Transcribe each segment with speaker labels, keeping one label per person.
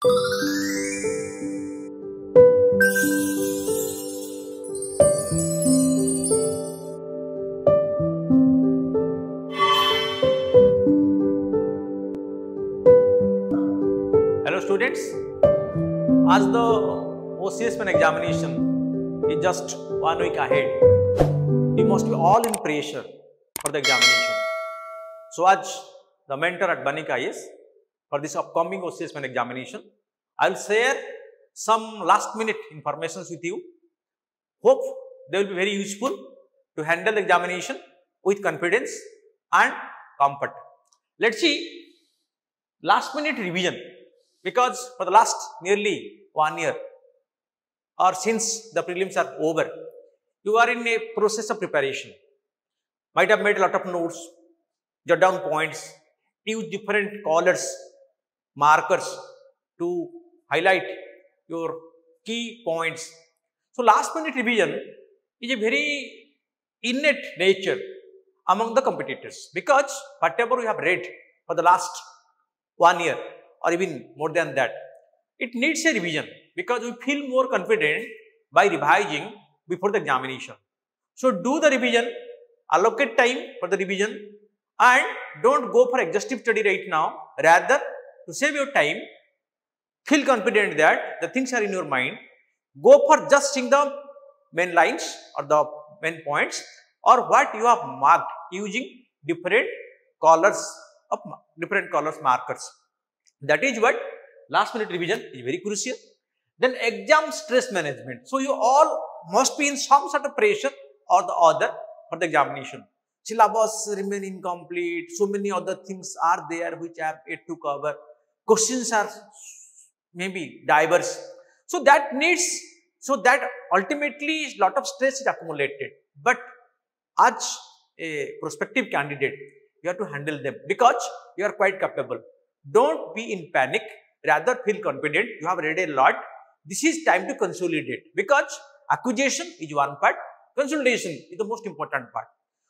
Speaker 1: Hello students, as the OCS main examination is just 1 week ahead, we must be all in pressure for the examination. So as the mentor at Banika is for this upcoming OCS main examination, I will share some last minute informations with you. Hope they will be very useful to handle the examination with confidence and comfort. Let's see last minute revision, because for the last nearly 1 year or since the prelims are over, you are in a process of preparation. Might have made a lot of notes, jot down points, use different colors, markers to highlight your key points. So last minute revision is a very innate nature among the competitors, because whatever we have read for the last 1 year or even more than that, it needs a revision, because we feel more confident by revising before the examination. So do the revision, allocate time for the revision, and don't go for exhaustive study right now. Rather, to save your time, feel confident that the things are in your mind, go for just seeing the main lines or the main points or what you have marked using different colors markers. That is what last minute revision is very crucial. Then exam stress management. So you all must be in some sort of pressure or the other for the examination. Syllabus remain incomplete. So many other things are there which I have yet to cover. Questions are maybe diverse. So that ultimately lot of stress is accumulated. But as a prospective candidate, you have to handle them because you are quite capable. Don't be in panic, rather feel confident. You have read a lot. This is time to consolidate, because acquisition is one part, consolidation is the most important part.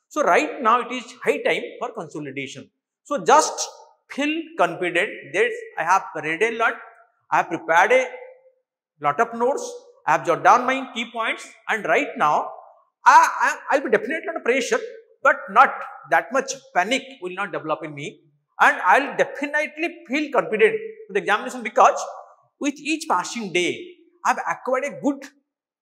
Speaker 1: So right now it is high time for consolidation. So just feel confident that I have read a lot, I have prepared a lot of notes, I have jotted down my key points, and right now I'll be definitely under pressure, but not that much panic will not develop in me. And I'll definitely feel confident to the examination, because with each passing day, I've acquired a good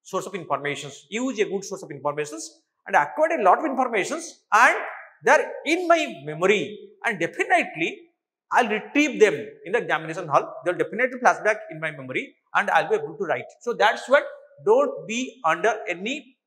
Speaker 1: source of information, use a good source of information, and acquired a lot of information, and they're in my memory, and definitely I'll retrieve them in the examination hall. They'll definitely flashback in my memory, and I'll be able to write. So that's what, don't be under any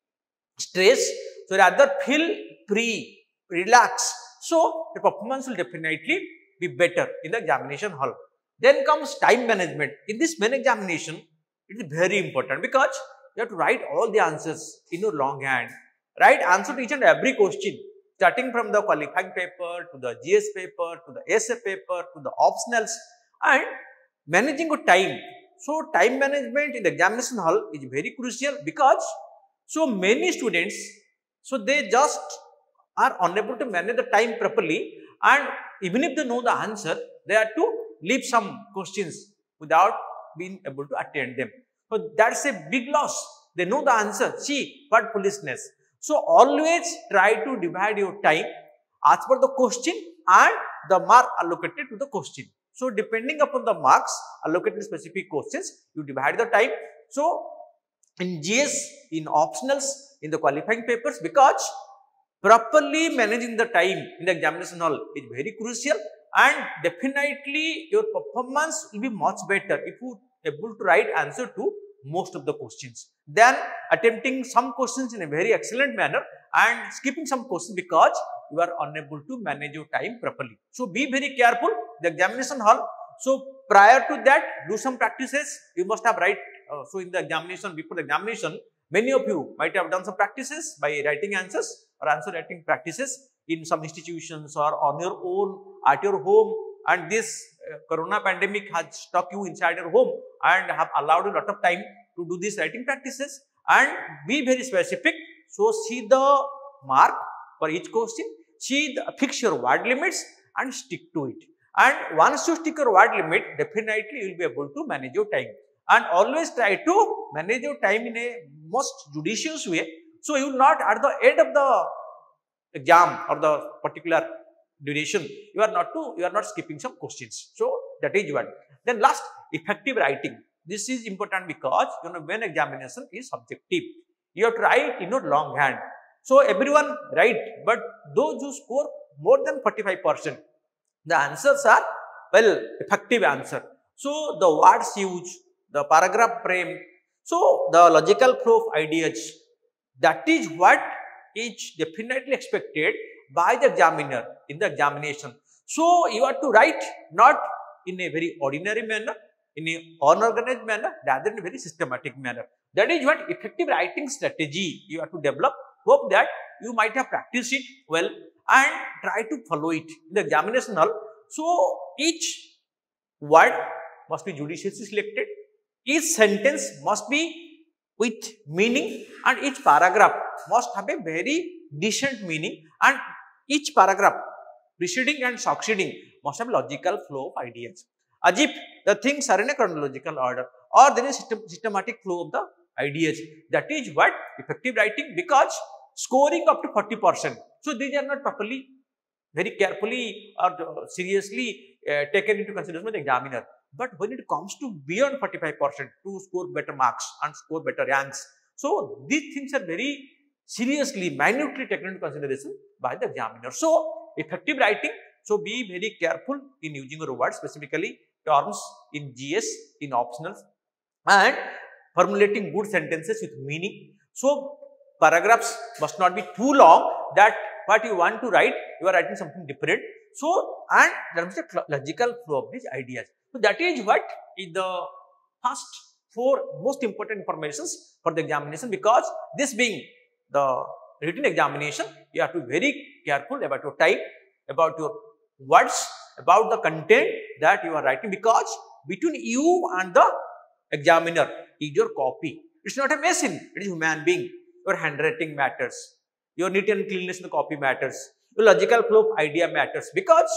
Speaker 1: stress. So rather feel free, relax. So the performance will definitely be better in the examination hall. Then comes time management. In this main examination, it is very important, because you have to write all the answers in your longhand. Write answer to each and every question, starting from the qualifying paper to the GS paper to the essay paper to the optionals, and managing your time. So time management in the examination hall is very crucial, because so many students, so they just are unable to manage the time properly, and even if they know the answer, they have to leave some questions without being able to attend them. So that's a big loss. They know the answer. See, what foolishness. So always try to divide your time as per the question and the mark allocated to the question. So depending upon the marks allocated to specific questions, you divide the time. So in GS, in optionals, in the qualifying papers, because properly managing the time in the examination hall is very crucial, and definitely your performance will be much better if you are able to write answer to most of the questions than attempting some questions in a very excellent manner and skipping some questions because you are unable to manage your time properly. So be very careful the examination hall. So prior to that, do some practices. You must have so in the examination, before the examination, many of you might have done some practices by writing answers or answer writing practices in some institutions or on your own at your home, and this corona pandemic has stuck you inside your home and have allowed a lot of time to do these writing practices, and be very specific. So see the mark for each question, fix your word limits and stick to it. And once you stick your word limit, definitely you will be able to manage your time. And always try to manage your time in a most judicious way. So you will not at the end of the exam or the particular duration, you are not skipping some questions. So that is one. Then last, effective writing. This is important because when examination is subjective, you have to write in your long hand. So everyone write, but those who score more than 45%, the answers are effective answer. So the words used, the paragraph frame, so the logical flow of ideas, that is what is definitely expected by the examiner in the examination. So you have to write not in a very ordinary manner, in a unorganized manner, rather in a very systematic manner. That is what effective writing strategy you have to develop. Hope that you might have practiced it well and try to follow it in the examination hall. So each word must be judiciously selected, each sentence must be with meaning, and each paragraph must have a very decent meaning, and each paragraph preceding and succeeding must have logical flow of ideas, as if the things are in a chronological order or there is systematic flow of the ideas. That is what effective writing, because scoring up to 40%. So these are not properly, very carefully or seriously taken into consideration by the examiner. But when it comes to beyond 45% to score better marks and score better ranks, so these things are very seriously, minutely taken into consideration by the examiner. So effective writing, so be very careful in using your words, specifically terms in GS, in optionals, and formulating good sentences with meaning. So paragraphs must not be too long that what you want to write, you are writing something different. So, and there must be a logical flow of these ideas. So that is what is the first 4 most important informations for the examination, because this being the written examination, you have to be very careful about your time, about your words, about the content that you are writing, because between you and the examiner is your copy. It's not a machine, it is a human being. Your handwriting matters, your neat and cleanliness in the copy matters, your logical flow of idea matters, because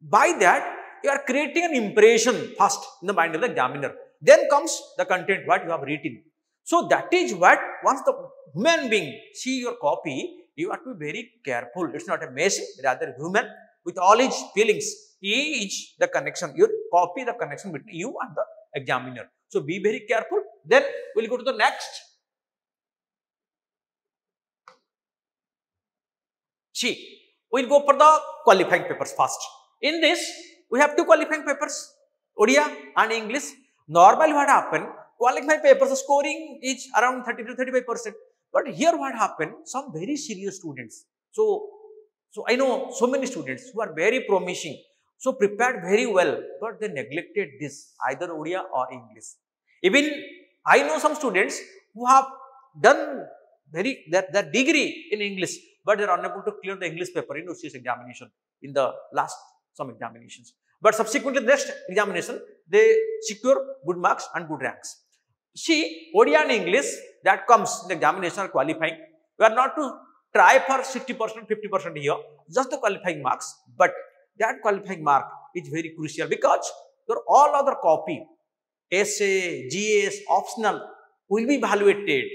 Speaker 1: by that you are creating an impression first in the mind of the examiner. Then comes the content what you have written. So that is what, once the human being see your copy, you have to be very careful. It's not a machine, rather human with all his feelings. He is the connection, your copy the connection between you and the examiner. So be very careful. Then we'll go to the next. See, we'll go for the qualifying papers first. In this, we have 2 qualifying papers, Odia and English. Normally what happen, qualifying papers scoring is around 30 to 35%. But here what happened, some very serious students. So I know so many students who are very promising, so prepared very well, but they neglected this, either Odia or English. Even I know some students who have done their degree in English, but they are unable to clear the English paper in OCS examination in the last some examinations. But subsequently, next examination, they secure good marks and good ranks. See, Odia and English that comes in the examination or qualifying, we are not to try for 60%, 50% here, just the qualifying marks, but that qualifying mark is very crucial, because your all other copy, essay, GS, optional will be evaluated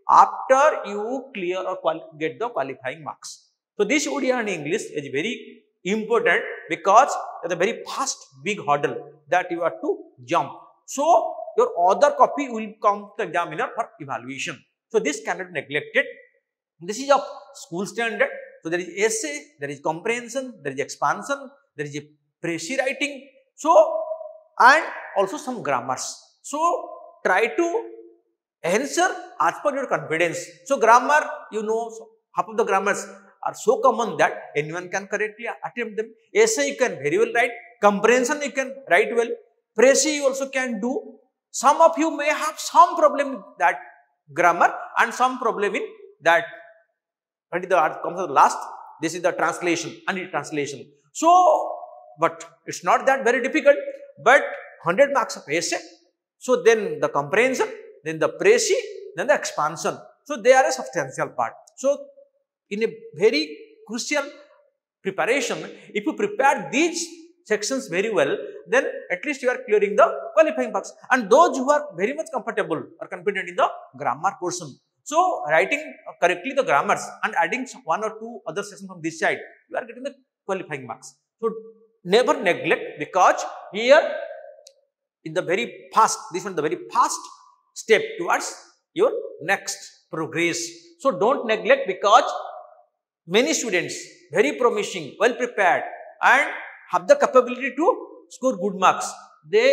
Speaker 1: after you clear or get the qualifying marks. So this Odia and English is very important, because it's a very fast big hurdle that you have to jump. So your other copy will come to the examiner for evaluation. So this cannot be neglected. This is of school standard. So there is essay, there is comprehension, there is expansion, there is a précis writing. So and also some grammars. So try to answer as per your confidence. So grammar, half of the grammars are so common that anyone can correctly attempt them. Essay you can very well write, comprehension you can write well, précis you also can do. Some of you may have some problem with that grammar and some problem in that. But the comes to the last, this is the translation and the translation. So, but it's not that very difficult, but 100 marks of essay. So then the comprehension, then the précis, then the expansion. So they are a substantial part. So in a very crucial preparation, if you prepare these sections very well, then at least you are clearing the qualifying marks. And those who are very much comfortable or confident in the grammar portion, so writing correctly the grammars and adding one or two other sections from this side, you are getting the qualifying marks. So never neglect, because here in the very fast, this one the very fast step towards your next progress. So don't neglect, because many students very promising, well prepared and have the capability to score good marks, they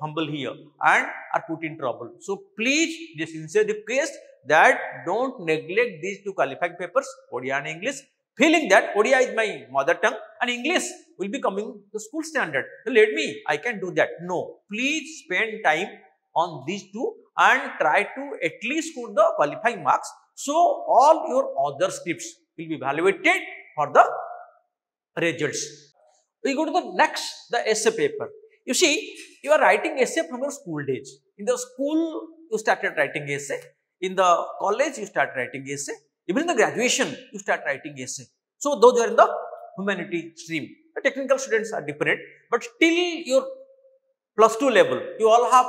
Speaker 1: fumble here and are put in trouble. So please, this sincere request that don't neglect these two qualifying papers, Odia and English, feeling that Odia is my mother tongue and English will be coming the school standard. So let me, I can do that. No, please spend time on these two and try to at least score the qualifying marks. So all your other scripts will be evaluated for the results. We go to the next, the essay paper. You see, you are writing essay from your school days. In the school, you started writing essay. In the college, you start writing essay. Even in the graduation, you start writing essay. So those are in the humanity stream. The technical students are different, but till your +2 level, you all have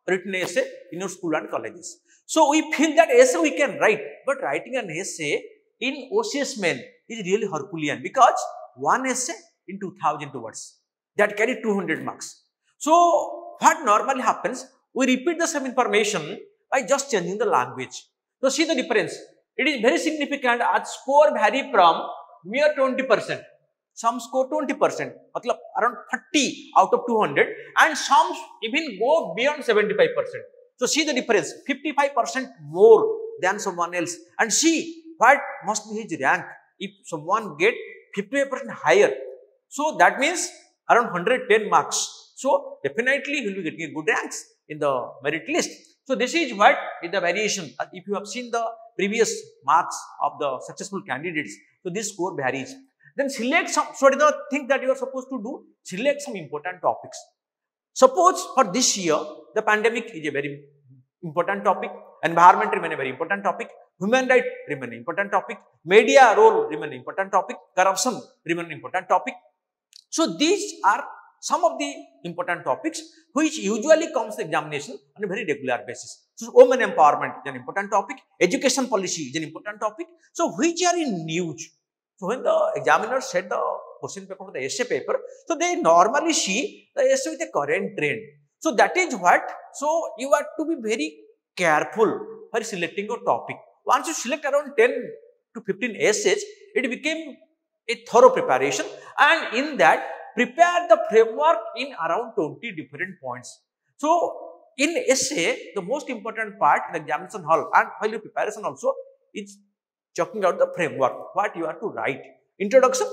Speaker 1: written essay in your school and colleges. So we feel that essay we can write, but writing an essay in OCS main is really Herculean, because one essay in 2000 words that carry 200 marks. So what normally happens, we repeat the same information by just changing the language. So see the difference. It is very significant as score vary from mere 20%. Some score 20%, matlab around 30 out of 200, and some even go beyond 75%. So see the difference, 55% more than someone else. And see what must be his rank if someone get 55% higher. So that means around 110 marks. So definitely he will be getting good ranks in the merit list. So this is what is the variation. If you have seen the previous marks of the successful candidates, so this score varies. Then select some, so what is the thing that you are supposed to do? Select some important topics. Suppose for this year, the pandemic is a very important topic, environment remain a very important topic, human rights remain an important topic, media role remain an important topic, corruption remain an important topic. So these are some of the important topics which usually comes to examination on a very regular basis. So women empowerment is an important topic, education policy is an important topic. So which are in news. So when the examiners set the question paper for the essay paper, so they normally see the essay with a current trend. So that is what, so you have to be very careful for selecting your topic. Once you select around 10 to 15 essays, it became a thorough preparation, and in that prepare the framework in around 20 different points. So in essay, the most important part in the examination hall and while your preparation also is checking out the framework, what you have to write. Introduction,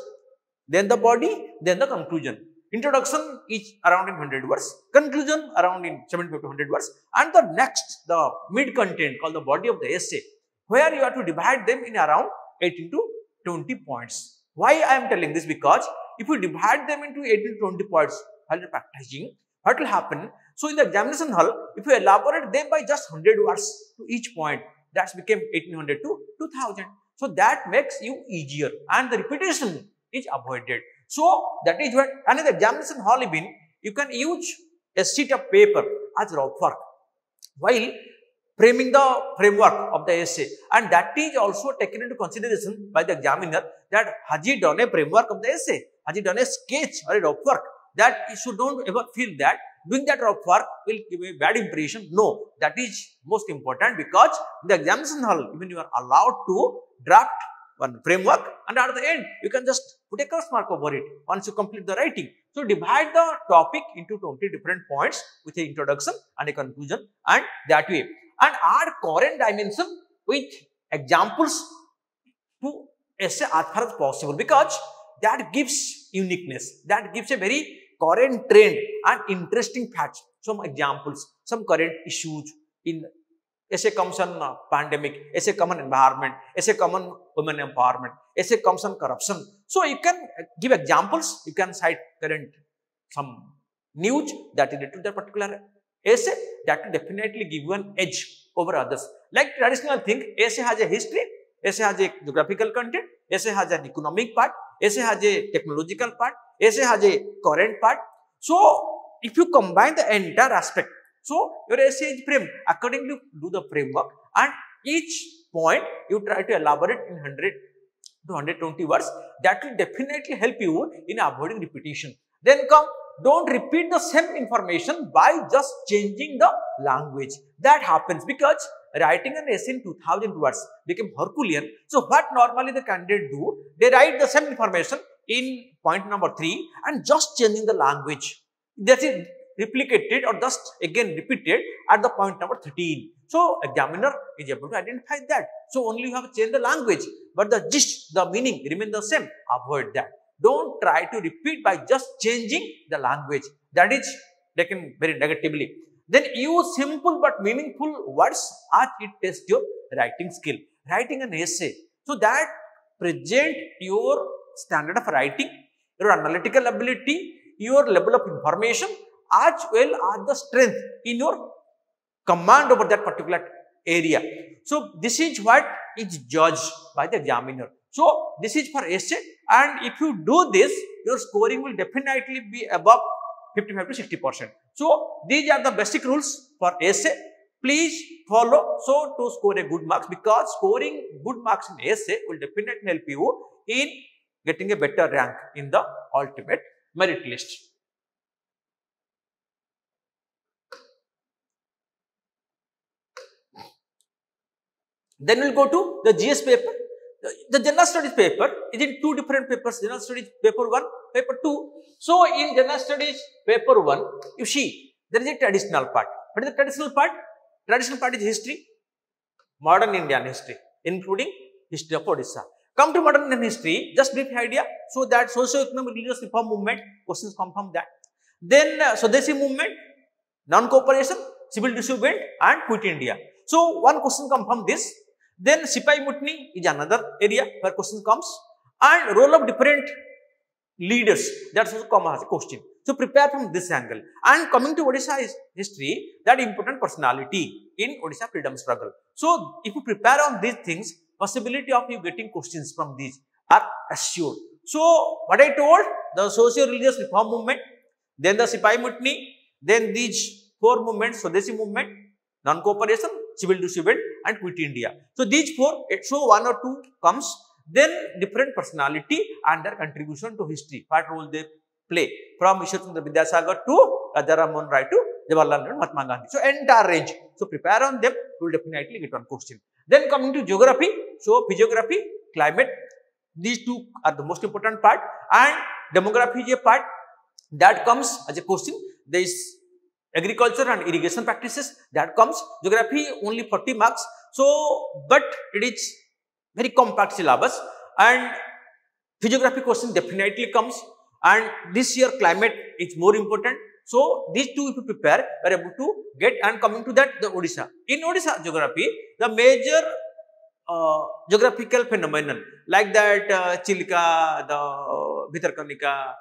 Speaker 1: then the body, then the conclusion. Introduction is around in 100 words, conclusion around in 75 to 100 words, and the next, the mid content called the body of the essay, where you have to divide them in around 18 to 20 points. Why I am telling this? Because if you divide them into 18 to 20 points while you are practicing, what will happen? So in the examination hall, if you elaborate them by just 100 words to each point, that became 1800 to 2000. So that makes you easier and the repetition is avoided. So that is what, and in the examination hall even, you can use a sheet of paper as rough work while framing the framework of the essay, and that is also taken into consideration by the examiner, that has he done a framework of the essay, has he done a sketch or a rough work, that you should don't ever feel that doing that rough work will give a bad impression. No, that is most important, because in the examination hall even you are allowed to draft one framework, and at the end you can just put a cross mark over it once you complete the writing. So divide the topic into 20 different points with an introduction and a conclusion, and that way, and add current dimension with examples to essay as far as possible, because that gives uniqueness, that gives a very current trend and interesting facts. Some examples, some current issues in essay comes on pandemic, essay comes on environment, essay comes on women empowerment, essay comes on corruption. So you can give examples, you can cite current some news that is related to that particular essay, that will definitely give you an edge over others. Like traditional thing, essay has a history, essay has a geographical content, essay has an economic part, essay has a technological part, essay has a current part. So if you combine the entire aspect, so your essay is framed accordingly, do the framework, and each point you try to elaborate in 100 to 120 words. That will definitely help you in avoiding repetition. Then come, don't repeat the same information by just changing the language. That happens because writing an essay in 2000 words became Herculean. So what normally the candidate do, they write the same information in point number 3 and just changing the language. That is replicated or just again repeated at the point number 13. So examiner is able to identify that. So only you have to change the language, but the gist, the meaning remain the same. Avoid that. Don't try to repeat by just changing the language. That is taken very negatively. Then use simple but meaningful words as it tests your writing skill. Writing an essay, so that present your standard of writing, your analytical ability, your level of information, as well as the strength in your command over that particular area. So this is what is judged by the examiner. So this is for essay, and if you do this, your scoring will definitely be above 55 to 60%. So these are the basic rules for essay. Please follow so to score a good marks, because scoring good marks in essay will definitely help you in getting a better rank in the ultimate merit list. Then we'll go to the GS paper. The general studies paper is in two different papers, general studies paper 1, paper 2. So in general studies paper 1, you see there is a traditional part. What is the traditional part? Traditional part is history, modern Indian history, including history of Odisha. Come to modern Indian history, just brief idea. So that socio-economic religious reform movement, questions come from that. Then Swadeshi movement, non-cooperation, civil disobedience and quit India. So one question comes from this. Then Sipai Mutiny is another area where question comes, and role of different leaders, that's also come as a question. So prepare from this angle. And coming to Odisha history, that important personality in Odisha freedom struggle. So if you prepare on these things, possibility of you getting questions from these are assured. So what I told, the socio-religious reform movement, then the Sipai Mutiny, then these 4 movements, Swadeshi movement, non-cooperation, civil disobedience and quit India. So these 4, so 1 or 2 comes, then different personality and their contribution to history, what role they play from Ishwar Chandra Vidyasagar to Raja Ram Mohan Rai to Jawaharlal Nehru, Mahatma Gandhi. So entire range. So prepare on them, you will definitely get one question. Then coming to geography, so physiography, climate, these 2 are the most important part, and demography is a part that comes as a question. There is agriculture and irrigation practices, that comes. Geography only 40 marks. So, but it is very compact syllabus, and physiography question definitely comes, and this year climate is more important. So these 2 if you prepare, you are able to get. And coming to that, the Odisha. In Odisha geography, the major geographical phenomenon like that Chilika, the Bhitarkanika,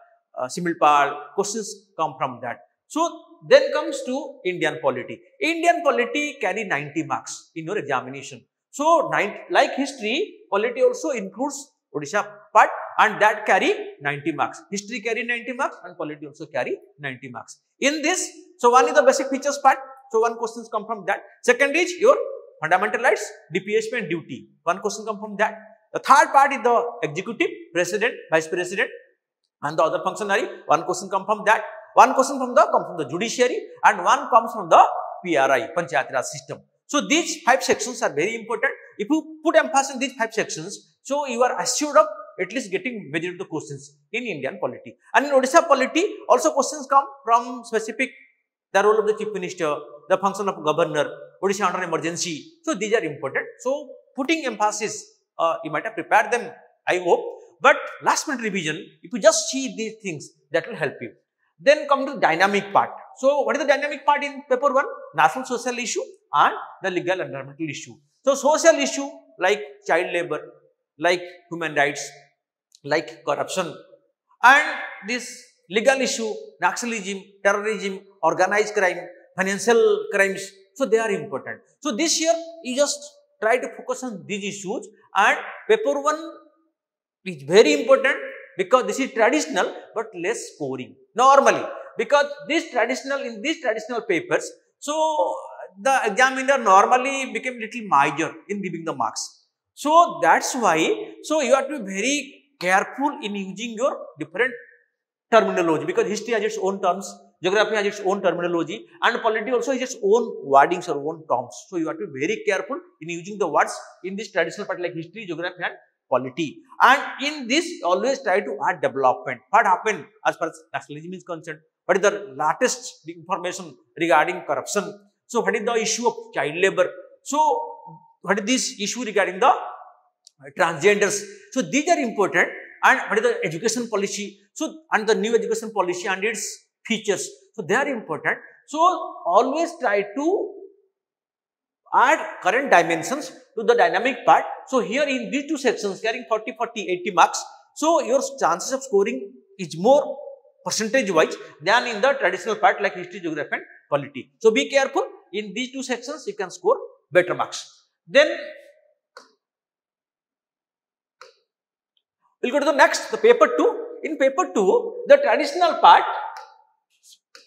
Speaker 1: Similpal, questions come from that. So then comes to Indian polity. Indian polity carry 90 marks in your examination. So like history, polity also includes Odisha part, and that carry 90 marks. History carry 90 marks and polity also carry 90 marks. In this, so one is the basic features part. So one questions come from that. Second is your fundamental rights, DPSP and duty. One question come from that. The third part is the executive, president, vice president and the other functionary. One question come from that. One question comes from the judiciary, and one comes from the PRI, Panchayat Raj system. So these 5 sections are very important. If you put emphasis on these 5 sections, so you are assured of at least getting majority of the questions in Indian polity. And in Odisha polity, also questions come from specific, the role of the chief minister, the function of governor, Odisha under emergency. So these are important. So putting emphasis, you might have prepared them, I hope. But last minute revision, if you just see these things, that will help you. Then come to the dynamic part. So what is the dynamic part in paper 1? National social issue and the legal environmental issue. So social issue like child labor, like human rights, like corruption, and this legal issue, Naxalism, terrorism, organized crime, financial crimes. So they are important. So this year you just try to focus on these issues, and paper 1 is very important. because this is traditional but less scoring normally, because this traditional in these traditional papers, so the examiner normally became little major in giving the marks. So that's why, so you have to be very careful in using your different terminology, because history has its own terms, geography has its own terminology, and polity also has its own wordings or own terms. So you have to be very careful in using the words in this traditional part like history, geography and polity. And in this, always try to add development. What happened as far as nationalism is concerned? What is the latest information regarding corruption? So what is the issue of child labor? So what is this issue regarding the transgenders? So these are important. And what is the education policy? So, and the new education policy and its features. So they are important. So always try to add current dimensions to the dynamic part. So here in these two sections carrying 40, 40, 80 marks. So your chances of scoring is more percentage wise than in the traditional part like history, geography and polity. So be careful, in these two sections you can score better marks. Then we'll go to the next, the paper 2. In paper 2, the traditional part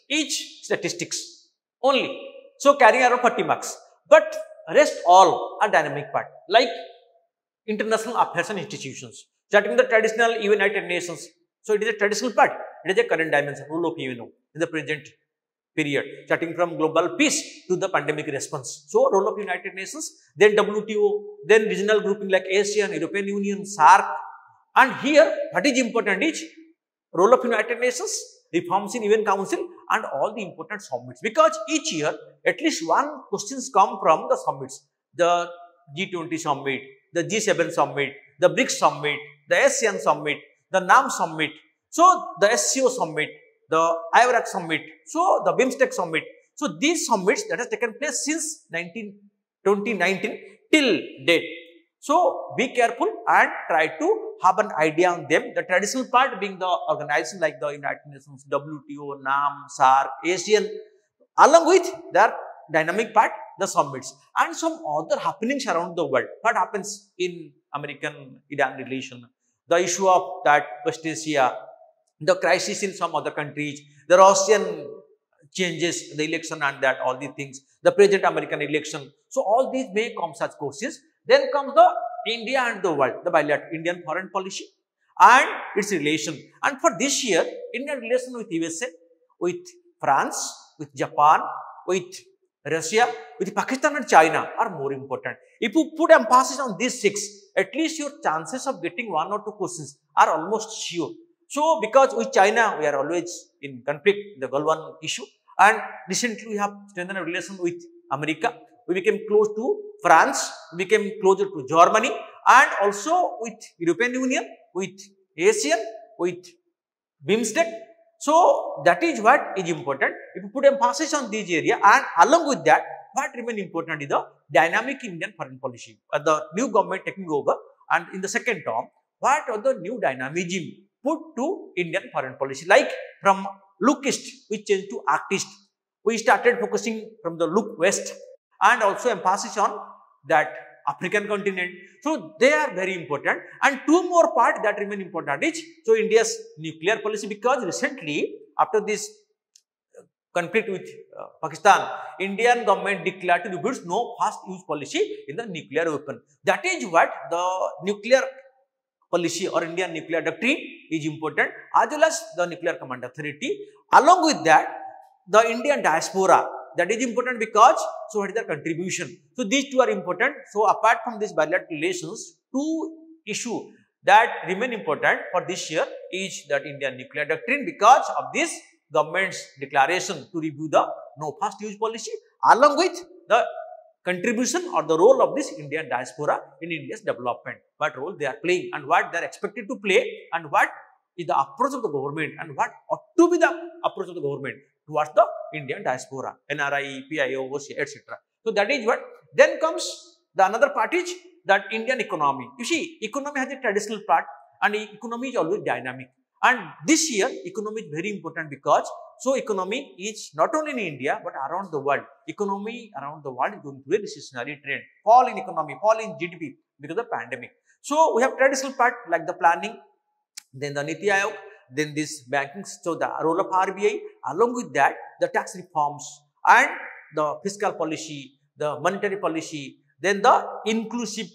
Speaker 1: is statistics only. So carrying around 40 marks. But rest all are dynamic part like international affairs and institutions. Starting the traditional United Nations. So it is a traditional part. It is a current dimension, role of UNO in the present period. Starting from global peace to the pandemic response. So role of United Nations, then WTO, then regional grouping like ASEAN, European Union, SAARC. And here, what is important is role of United Nations, reforms in UN Council and all the important summits. Because each year, at least one questions come from the summits. The G20 summit, the G7 summit, the BRICS summit, the ASEAN summit, the NAM summit, so the SCO summit, the IRAC summit, so the BIMSTEC summit. So these summits that has taken place since 2019 till date. So be careful and try to have an idea on them. The traditional part being the organization like the United Nations, WTO, NAM, SAARC, ASEAN, along with their dynamic part, the summits and some other happenings around the world. What happens in American-Iran relation, the issue of that West Asia, the crisis in some other countries, the Russian changes, the election and that, all these things, the present American election. So all these may come such courses. Then comes the India and the world, the bilateral Indian foreign policy and its relation. And for this year, Indian relation with USA, with France, with Japan, with Russia, with Pakistan and China are more important. If you put emphasis on these 6, at least your chances of getting 1 or 2 questions are almost sure. So because with China, we are always in conflict, the Gulf issue, and recently we have strengthened a relation with America. We became close to France, we became closer to Germany and also with European Union, with ASEAN, with BIMSTEC. So that is what is important. If you put emphasis on this area and along with that, what remains important is the dynamic Indian foreign policy. The new government taking over and in the second term, what are the new dynamism put to Indian foreign policy? Like from look east, we changed to act east. We started focusing from the look west and also emphasis on that African continent. So they are very important. And 2 more parts that remain important is, so India's nuclear policy, because recently after this conflict with Pakistan, Indian government declared to use no fast use policy in the nuclear weapon. That is what the nuclear policy or Indian nuclear doctrine is important, as well as the nuclear command authority. Along with that, the Indian diaspora, that is important because, so what is their contribution? So these 2 are important. So apart from this bilateral relations, 2 issues that remain important for this year is that Indian nuclear doctrine, because of this government's declaration to review the no fast use policy, along with the contribution or the role of this Indian diaspora in India's development, what role they are playing and what they are expected to play and what is the approach of the government and what ought to be the approach of the government towards the Indian diaspora, NRI, PIO, OCA, etc. So that is what. Then comes the another part is that Indian economy. You see, economy has a traditional part and economy is always dynamic. And this year, economy is very important because, so economy is not only in India, but around the world. Economy around the world is going through a recessionary trend. Fall in economy, fall in GDP because of the pandemic. So we have traditional part like the planning, then the Niti Aayog, then this banking, so the role of RBI, along with that, the tax reforms and the fiscal policy, the monetary policy, then the inclusive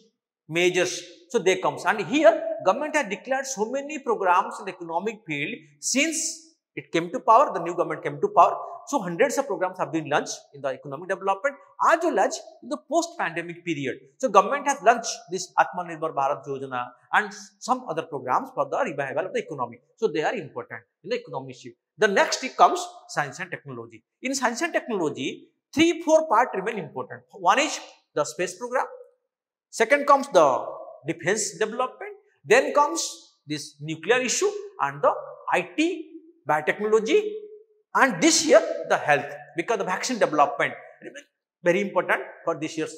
Speaker 1: measures. So they comes, and here government has declared so many programs in the economic field since it came to power, the new government came to power. So hundreds of programs have been launched in the economic development as well as in the post-pandemic period. So government has launched this Atmanirbhar Bharat Yojana and some other programs for the revival of the economy. So they are important in the economy shift. The next comes science and technology. In science and technology, 3-4 parts remain important. One is the space program. Second comes the defense development. Then comes this nuclear issue and the IT, biotechnology, and this year the health, because the vaccine development very important for this year's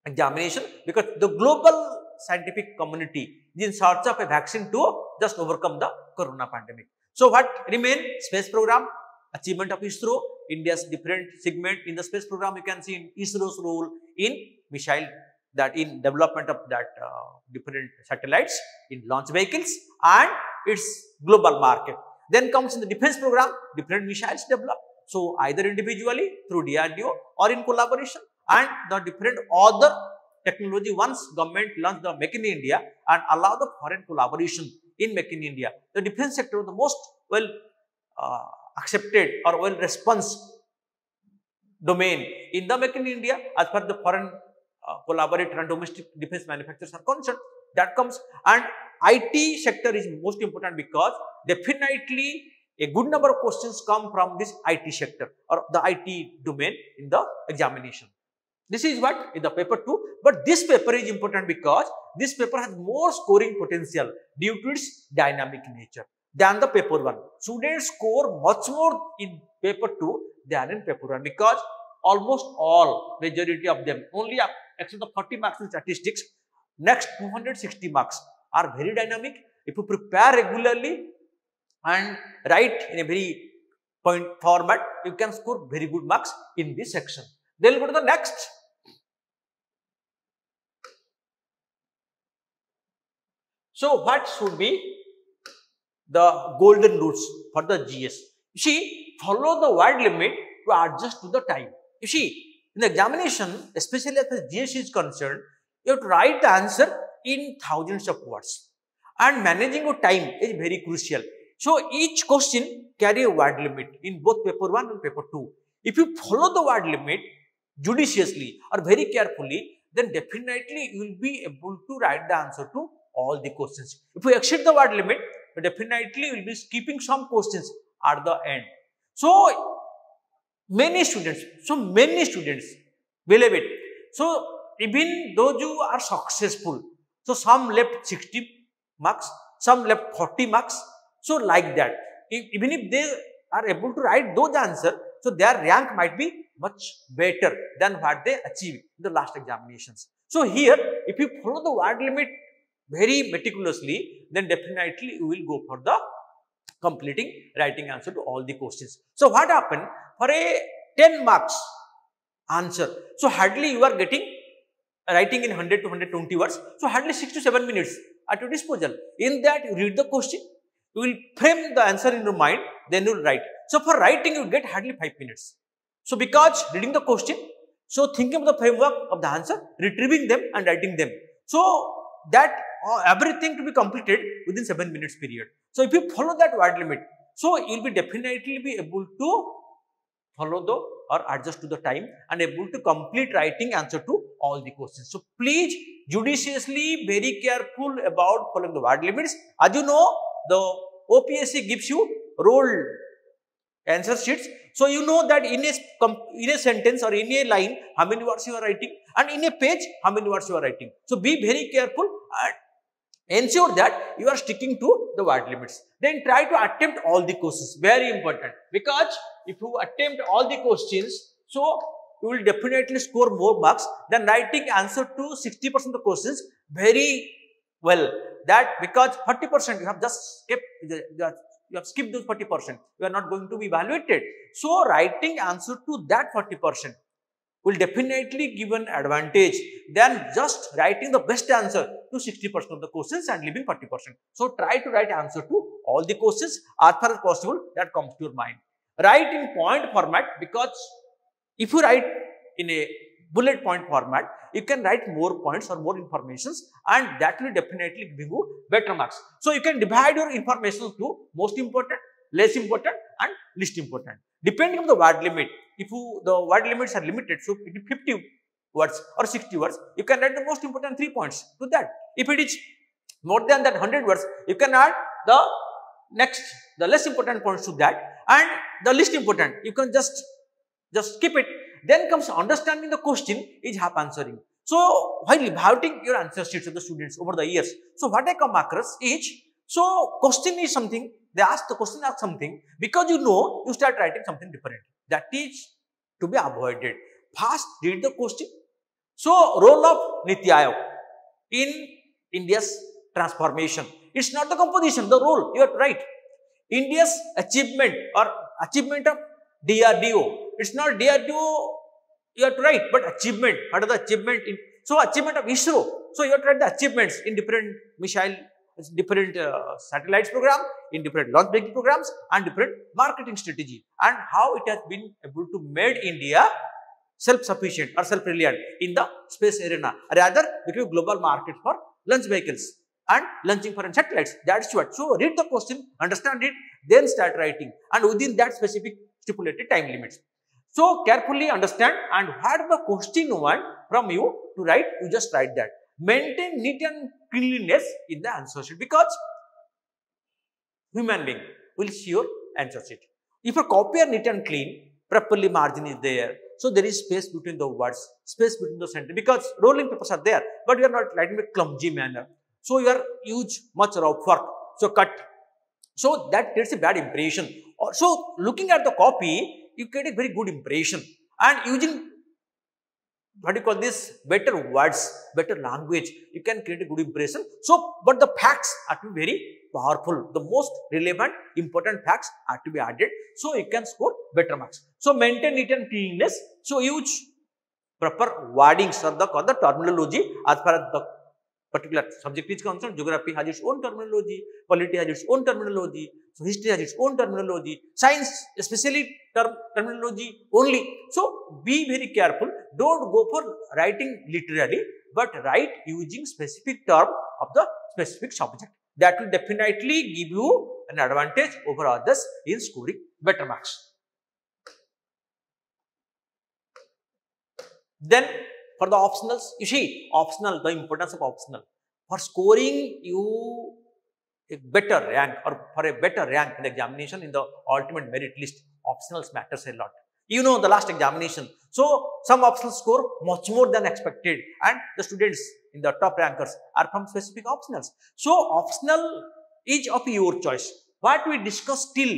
Speaker 1: examination, because the global scientific community is in search of a vaccine to just overcome the corona pandemic. So what remain? Space program, achievement of ISRO, India's different segment in the space program. You can see in ISRO's role in missile, that in development of that different satellites, in launch vehicles and its global market. Then comes in the defense program, different missiles developed. So either individually through DRDO or in collaboration, and the different other technology once government launched the Make in India and allow the foreign collaboration in Make in India. The defense sector was the most well accepted or well response domain in the Make in India as per the foreign collaborator and domestic defense manufacturers are concerned. That comes, and IT sector is most important because definitely a good number of questions come from this IT sector or the IT domain in the examination. This is what in the paper 2, but this paper is important because this paper has more scoring potential due to its dynamic nature than the paper 1. Students score much more in paper 2 than in paper 1 because almost all, majority of them, only except the 40 marks in statistics, next 260 marks are very dynamic. If you prepare regularly and write in a very point format, you can score very good marks in this section. Then we'll go to the next. So what should be the golden rules for the GS? You see, follow the word limit to adjust to the time. You see, in the examination, especially as the GS is concerned, you have to write the answer in thousands of words, and managing your time is very crucial. So each question carry a word limit in both paper 1 and paper 2. If you follow the word limit judiciously or very carefully, then definitely you will be able to write the answer to all the questions. If you exceed the word limit, definitely you will be skipping some questions at the end. So many students, believe it. So even those who are successful, so some left 60 marks, some left 40 marks. So like that, even if they are able to write those answers, so their rank might be much better than what they achieved in the last examinations. So here, if you follow the word limit very meticulously, then definitely you will go for the completing writing answer to all the questions. So what happened for a 10 marks answer? So hardly you are getting writing in 100 to 120 words. So hardly 6 to 7 minutes at your disposal. In that, you read the question, you will frame the answer in your mind, then you will write. So for writing, you get hardly 5 minutes. So because reading the question, so thinking of the framework of the answer, retrieving them and writing them. So that everything to be completed within 7 minutes period. So if you follow that word limit, so you will be definitely be able to follow the or adjust to the time and able to complete writing answer to all the questions. So please judiciously, very careful about following the word limits. As you know, the OPSC gives you rolled answer sheets. So you know that in a sentence or in a line, how many words you are writing, and in a page, how many words you are writing. So be very careful and ensure that you are sticking to the word limits. Then try to attempt all the questions. Very important, because if you attempt all the questions, so you will definitely score more marks than writing answer to 60% of the questions very well. That because 40% you have just skipped, you have skipped those 40%. You are not going to be evaluated. So writing answer to that 40%. will definitely give an advantage than just writing the best answer to 60% of the questions and leaving 40%. So try to write answer to all the questions as far as possible that comes to your mind. Write in point format, because if you write in a bullet point format, you can write more points or more informations, and that will definitely give you better marks. So you can divide your information to most important, less important and least important. Depending on the word limit, if the word limits are limited, so it is 50 words or 60 words, you can write the most important 3 points to that. If it is more than that 100 words, you can add the less important points to that, and the least important, you can just skip it. Then comes understanding the question is half answering. So while evaluating your answer sheets of the students over the years, so what I come across is, so question is something, they ask the question as something, because you start writing something different. That is to be avoided. First read the question. So role of Niti Aayog in India's transformation. It's not the composition, the role, you are right. India's achievement or achievement of DRDO. It's not DRDO, you have to write, but achievement. What are the achievement in? So achievement of ISRO. So you have to write the achievements in different missile, different satellites program, in different launch vehicle programs, and different marketing strategy, and how it has been able to made India self-sufficient or self-reliant in the space arena, rather become global market for launch vehicles and launching foreign satellites. That's what. So read the question, understand it, then start writing, and within that specific stipulated time limits. So carefully understand, and what the question want from you to write, you just write that. Maintain neat and cleanliness in the answer sheet, because human being will see your answer sheet. If a copy are neat and clean, properly margin is there, so there is space between the words, space between the sentence, because rolling papers are there, but you are not writing in a clumsy manner. So you are use much rough work, so cut. So that creates a bad impression. So looking at the copy, you get a very good impression, and using what do you call this, better words, better language, you can create a good impression. So, but the facts are to be very powerful. The most relevant, important facts are to be added, so you can score better marks. So maintain neat and cleanliness. So use proper wordings or the terminology as far as the particular subject is concerned. Geography has its own terminology, polity has its own terminology, so history has its own terminology, science especially terminology only. So be very careful, don't go for writing literally, but write using specific term of the specific subject. That will definitely give you an advantage over others in scoring better marks. Then for the optionals, you see optional, the importance of optional. For scoring you a better rank, or for a better rank in the examination in the ultimate merit list, optionals matters a lot. You know the last examination. So some optionals score much more than expected, and the students in the top rankers are from specific optionals. So optional is of your choice. What we discussed till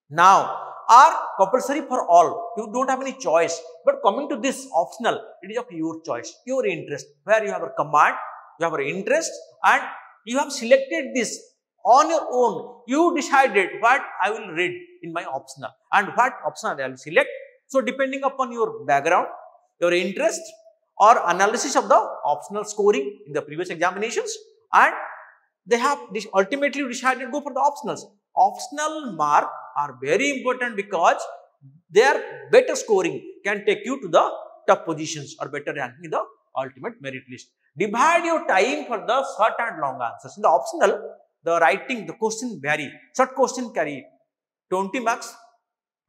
Speaker 1: now are compulsory for all. You don't have any choice. But coming to this optional, it is of your choice, your interest, where you have a command, you have an interest, and you have selected this on your own. You decided what I will read in my optional and what optional I will select. So depending upon your background, your interest, or analysis of the optional scoring in the previous examinations, and they have ultimately decided to go for the optionals. Optional mark are very important, because their better scoring can take you to the top positions or better ranking in the ultimate merit list. Divide your time for the short and long answers. In the optional, the writing, the question vary. Short question carry 20 marks,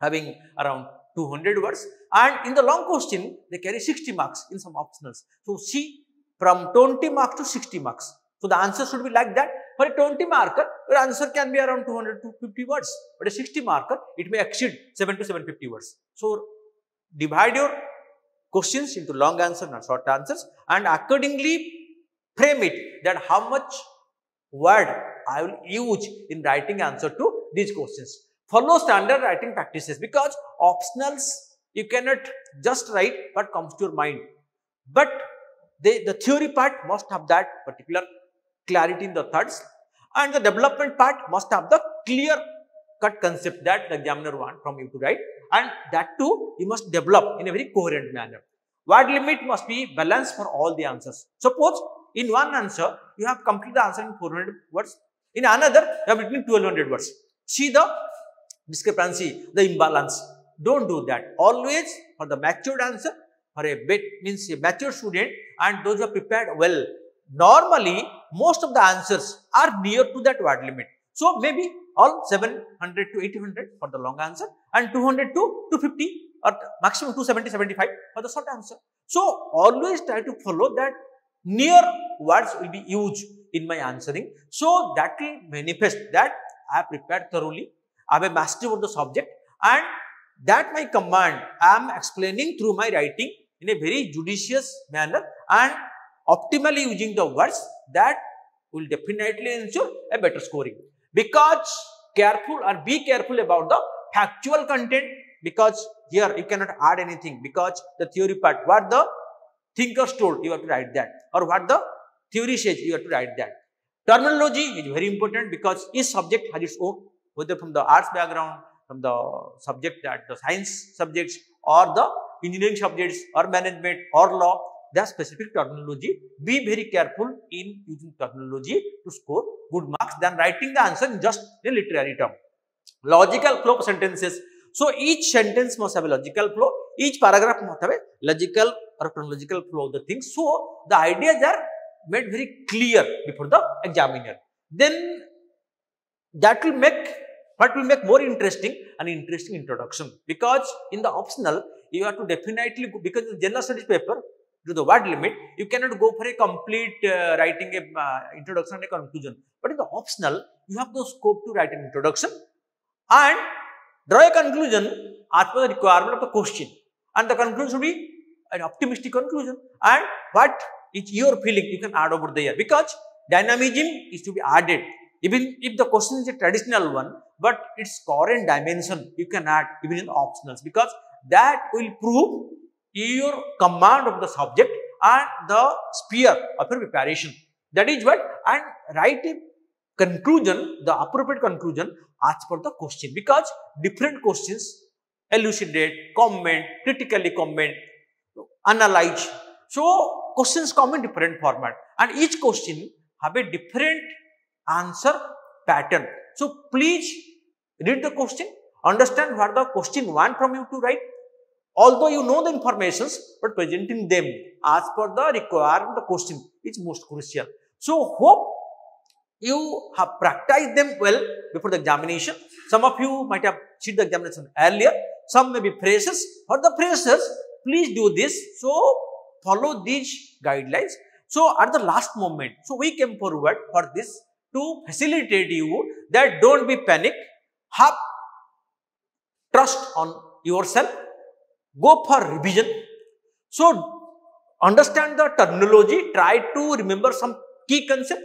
Speaker 1: having around 200 words, and in the long question, they carry 60 marks in some optionals. So see, from 20 marks to 60 marks. So the answer should be like that. For a 20 marker, your answer can be around 200 to 250 words. But a 60 marker, it may exceed 7 to 750 words. So divide your questions into long answers and short answers, and accordingly frame it that how much word I will use in writing answer to these questions. Follow standard writing practices, because optionals you cannot just write what comes to your mind, but the theory part must have that particular clarity in the thoughts, and the development part must have the clear cut concept that the examiner wants from you to write, and that too you must develop in a very coherent manner. Word limit must be balanced for all the answers. Suppose in one answer, you have completed the answer in 400 words. In another, you have written 1200 words. See the discrepancy, the imbalance. Don't do that. Always for the matured answer, for a bit means a mature student and those who are prepared well. Normally, most of the answers are near to that word limit. So, maybe all 700 to 800 for the long answer and 200 to 250 or maximum 270, 75 for the short answer. So, always try to follow that near words will be used in my answering. So, that will manifest that I have prepared thoroughly, I have a mastery of the subject and that my command I am explaining through my writing in a very judicious manner and optimally using the words that will definitely ensure a better scoring. Because careful or be careful about the factual content, because here you cannot add anything, because the theory part, what the thinkers told, you have to write that, or what the theory says, you have to write that. Terminology is very important because each subject has its own, whether from the arts background, from the subject that the science subjects or the engineering subjects or management or law, the specific terminology. Be very careful in using terminology to score good marks than writing the answer in just a literary term. Logical flow of sentences. So, each sentence must have a logical flow, each paragraph must have a logical or chronological flow of the things. So, the ideas are made very clear before the examiner. Then that will make, what will make more interesting, an interesting introduction, because in the optional you have to definitely go, because in the general studies paper to the word limit, you cannot go for a complete writing a introduction and a conclusion. But in the optional, you have the scope to write an introduction and draw a conclusion as per the requirement of the question. And the conclusion should be an optimistic conclusion. And what is your feeling, you can add over there, because dynamism is to be added. Even if the question is a traditional one, but its current dimension you can add even in optionals, because that will prove your command of the subject and the sphere of your preparation. That is what, and write a conclusion, the appropriate conclusion as per the question, because different questions elucidate, comment, critically comment, analyze. So, questions come in different format and each question have a different answer pattern. So, please read the question, understand what the question want from you to write. Although you know the informations, but presenting them as per the requirement of the question is most crucial. So, hope you have practiced them well before the examination. Some of you might have seen the examination earlier, some may be freshers. For the freshers, please do this. So, follow these guidelines. So, at the last moment, so we came forward for this to facilitate you that don't be panic, have trust on yourself, go for revision. So, understand the terminology, try to remember some key concept,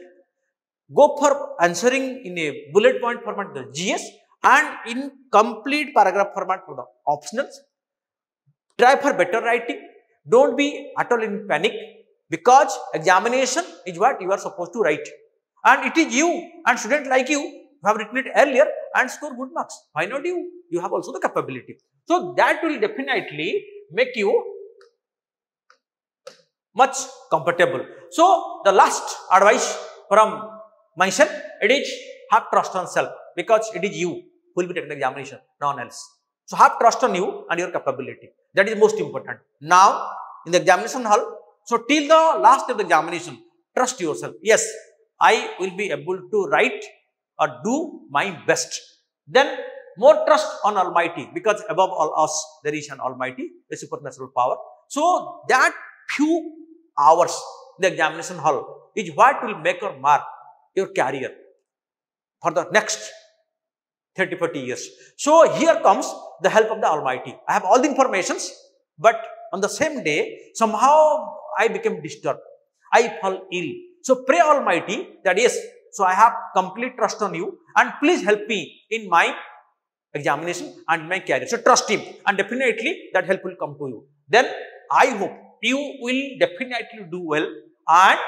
Speaker 1: go for answering in a bullet point format the GS and in complete paragraph format for the optionals. Try for better writing, don't be at all in panic, because examination is what you are supposed to write and it is you and student like you who have written it earlier and score good marks. Why not you? You have also the capability. So, that will definitely make you much comfortable. So, the last advice from myself, it is have trust on self, because it is you who will be taking the examination, no one else. So, have trust on you and your capability. That is most important. Now, in the examination hall, so till the last of the examination, trust yourself. Yes, I will be able to write or do my best. Then more trust on Almighty, because above all us there is an Almighty, a supernatural power. So, that few hours in the examination hall is what will make or mark your career for the next 30-40 years. So, here comes the help of the Almighty. I have all the informations, but on the same day, somehow I became disturbed. I fell ill. So, pray Almighty that yes, so I have complete trust on you and please help me in my examination and my career. So, trust Him and definitely that help will come to you. Then, I hope you will definitely do well and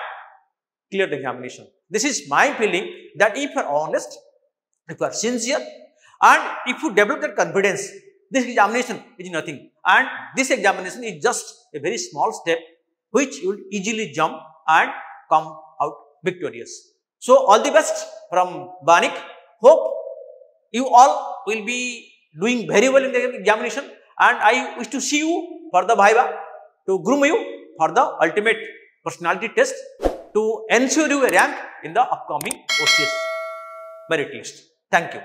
Speaker 1: clear the examination. This is my feeling that if you are honest, if you are sincere and if you develop that confidence, this examination is nothing. and this examination is just a very small step which you will easily jump and come out victorious. So all the best from Banik. Hope you all will be doing very well in the examination, and I wish to see you for the Viva to groom you for the ultimate personality test to ensure you a rank in the upcoming OCS merit list. Thank you.